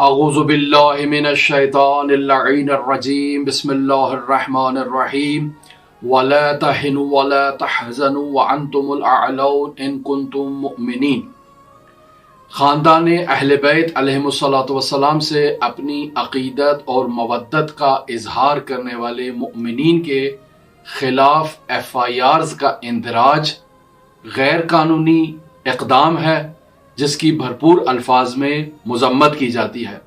اعوذ باللہ من الشیطان اللعین الرجیم بسم اللہ الرحمن الرحیم ولا تہنوا ولا تحزنوا وانتم الاعلون ان کنتم مؤمنین۔ خاندان اہل بیت علیہم الصلوۃ والسلام سے اپنی عقیدت اور مودت کا اظہار کرنے والے مؤمنین کے خلاف ایف آئی آرز کا اندراج غیر قانونی اقدام ہے جس کی بھرپور الفاظ میں مذمت کی جاتی ہے،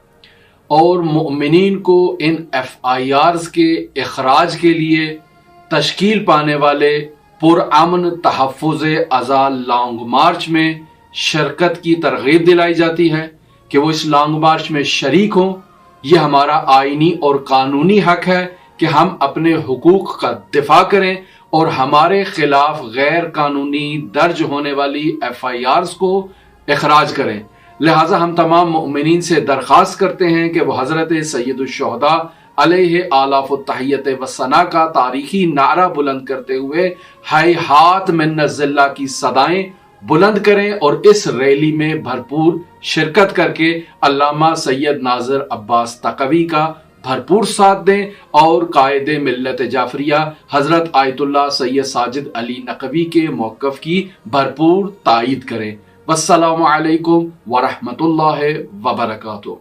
اور مؤمنین کو ان ایف آئی آرز کے اخراج کے لیے تشکیل پانے والے پرامن تحفظ لانگ مارچ میں شرکت کی ترغیب دلائی جاتی ہے کہ وہ اس لانگ مارچ میں شریک ہوں۔ یہ ہمارا آئینی اور قانونی حق ہے کہ ہم اپنے حقوق کا دفاع کریں اور ہمارے خلاف غیر قانونی درج ہونے والی ایف آئی آرز کو اخراج کریں۔ لہٰذا ہم تمام مؤمنین سے درخواست کرتے ہیں کہ وہ حضرت سید الشہداء علیہ آلاف التحیت والثناء کا تاریخی نعرہ بلند کرتے ہوئے ہیہات من الذلہ کی صدائیں بلند کریں اور اس ریلی میں بھرپور شرکت کر کے علامہ سید ناظر عباس نقوی کا بھرپور ساتھ دیں اور قائد ملت جعفریہ حضرت آیت اللہ سید ساجد علی نقوی کے موقف کی بھرپور تائید کریں۔ والسلام علیکم ورحمۃ اللہ وبرکاتہ۔